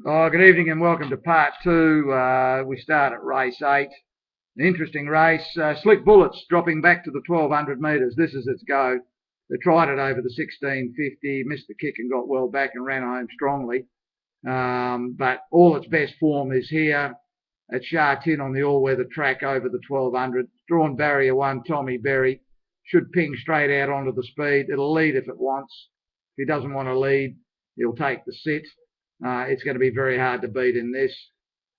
Oh, good evening and welcome to part two. We start at race 8. An interesting race. Slick Bullets dropping back to the 1200 metres. This is its go. They tried it over the 1650, missed the kick and got well back and ran home strongly. But all its best form is here at Sha Tin on the all-weather track over the 1200. Drawn barrier 1, Tommy Berry. Should ping straight out onto the speed. It'll lead if it wants. If he doesn't want to lead, he'll take the sit. It's going to be very hard to beat in this.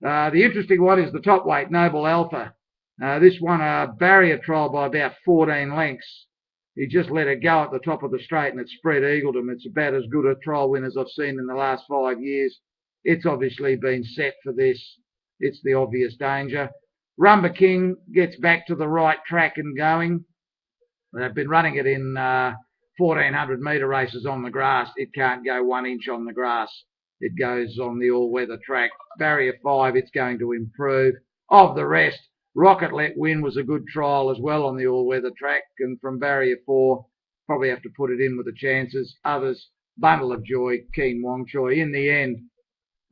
The interesting one is the top weight, Noble Alpha. This won a barrier trial by about 14 lengths. He just let it go at the top of the straight and it spread eagled him. It's about as good a trial win as I've seen in the last 5 years. It's obviously been set for this. It's the obvious danger. Rumba King gets back to the right track and going. They've been running it in 1400 metre races on the grass. It can't go 1 inch on the grass. It goes on the all-weather track. Barrier 5, it's going to improve. Of the rest, Rocket Let Win was a good trial as well on the all-weather track. And from barrier 4, probably have to put it in with the chances. Others, Bundle of Joy, Keen Wong Choi. In the end,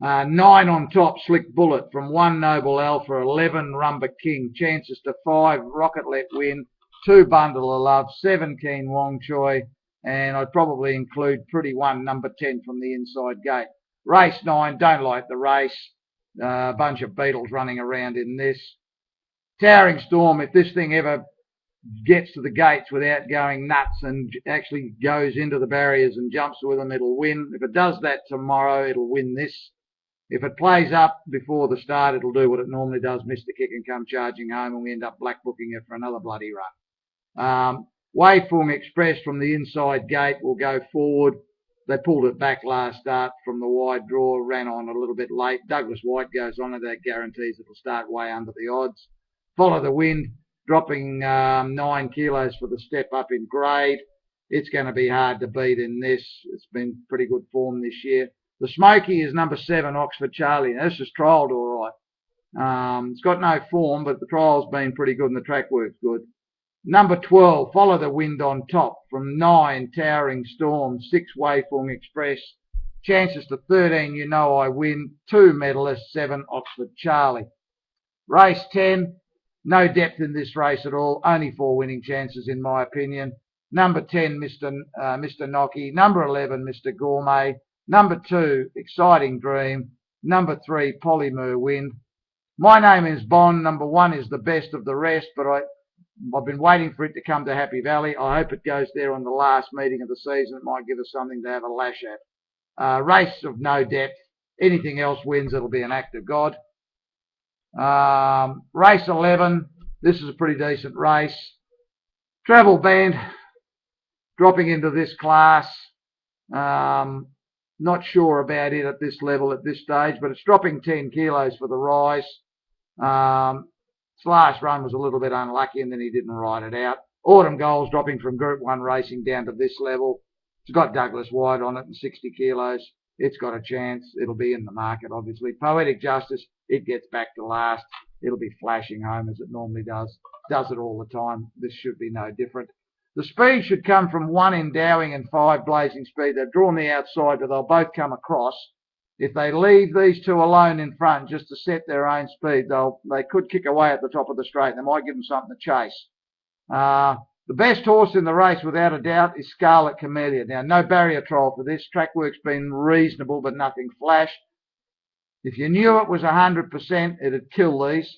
9 on top, Slick Bullet. From 1, Noble Alpha. 11, Rumba King. Chances to 5, Rocket Let Win. 2, Bundle of Love. 7, Keen Wong Choi. And I'd probably include Pretty One, number 10 from the inside gate. Race 9, don't like the race. A bunch of beetles running around in this. Towering Storm, if this thing ever gets to the gates without going nuts and actually goes into the barriers and jumps with them, it'll win. If it does that tomorrow, it'll win this. If it plays up before the start, it'll do what it normally does, miss the kick and come charging home, and we end up black booking it for another bloody run. Wei Fung Express from the inside gate will go forward. They pulled it back last start from the wide draw, ran on a little bit late. Douglas White goes on, and that guarantees it'll start way under the odds. Follow the Wind, dropping 9 kilos for the step up in grade. It's going to be hard to beat in this. It's been pretty good form this year. The Smoky is number 7, Oxford Charlie. Now, this is trialled all right. It's got no form, but the trial's been pretty good and the track work's good. Number 12, Follow the Wind on top. From 9, Towering Storm. 6, Wei Fung Express. Chances to 13, You Know I Win. 2, Medalist. 7, Oxford Charlie. Race 10, no depth in this race at all. Only 4 winning chances in my opinion. Number 10, Mr. Nocky. Number 11, Mr. Gourmet. Number 2, Exciting Dream. Number 3, Polymer Wind. My name is Bond. Number 1 is the best of the rest, but I've been waiting for it to come to Happy Valley. I hope it goes there on the last meeting of the season. It might give us something to have a lash at. Race of no depth. Anything else wins, it'll be an act of God. Race 11. This is a pretty decent race. Travel Band dropping into this class. Not sure about it at this level at this stage, but it's dropping 10 kilos for the rise. His last run was a little bit unlucky and then he didn't ride it out. Autumn Goals dropping from Group 1 racing down to this level. It's got Douglas White on it and 60 kilos. It's got a chance. It'll be in the market, obviously. Poetic Justice, it gets back to last. It'll be flashing home as it normally does. Does it all the time. This should be no different. The speed should come from 1, Endowing, and 5, Blazing Speed. They've drawn the outside, but they'll both come across. If they leave these 2 alone in front just to set their own speed, they could kick away at the top of the straight. They might give them something to chase. The best horse in the race, without a doubt, is Scarlet Camellia. Now, no barrier trial for this. Track work's been reasonable, but nothing flash. If you knew it was 100%, it'd kill these,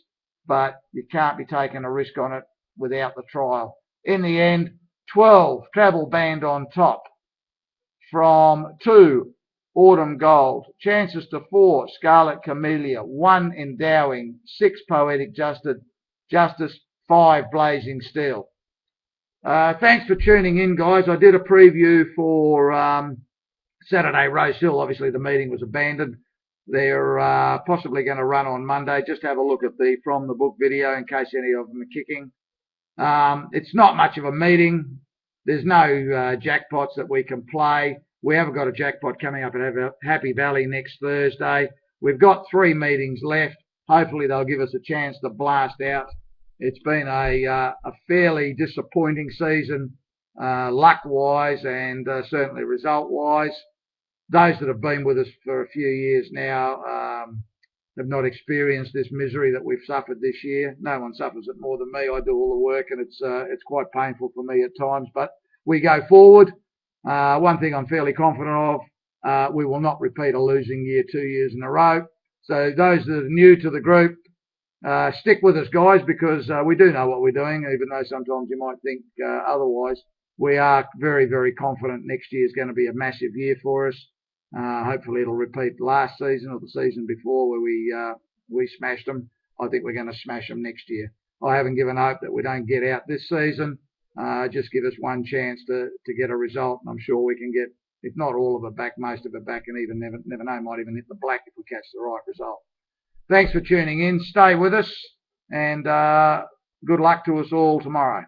but you can't be taking a risk on it without the trial. In the end, 12, Travel Band on top. From 2, Autumn Gold. Chances to 4, Scarlet Camellia. 1, Endowing. 6, Poetic Justice. 5, Blazing Steel. Thanks for tuning in, guys. I did a preview for Saturday Rose Hill. Obviously, the meeting was abandoned. They're possibly going to run on Monday. Just have a look at the From the Book video in case any of them are kicking. It's not much of a meeting. There's no jackpots that we can play. We haven't got a jackpot coming up at Happy Valley next Thursday. We've got 3 meetings left. Hopefully they'll give us a chance to blast out. It's been a fairly disappointing season, luck-wise and certainly result-wise. those that have been with us for a few years now have not experienced this misery that we've suffered this year. No one suffers it more than me. I do all the work, and it's quite painful for me at times. But we go forward. One thing I'm fairly confident of, we will not repeat a losing year 2 years in a row. So those that are new to the group, stick with us, guys, because we do know what we're doing, even though sometimes you might think otherwise. We are very, very confident next year is going to be a massive year for us. Hopefully it'll repeat last season or the season before where we smashed them. I think we're going to smash them next year. I haven't given hope that we don't get out this season. Just give us one chance to get a result, and I'm sure we can get, if not all of it back, most of it back, and even never know, might even hit the black if we catch the right result. Thanks for tuning in. Stay with us, and good luck to us all tomorrow.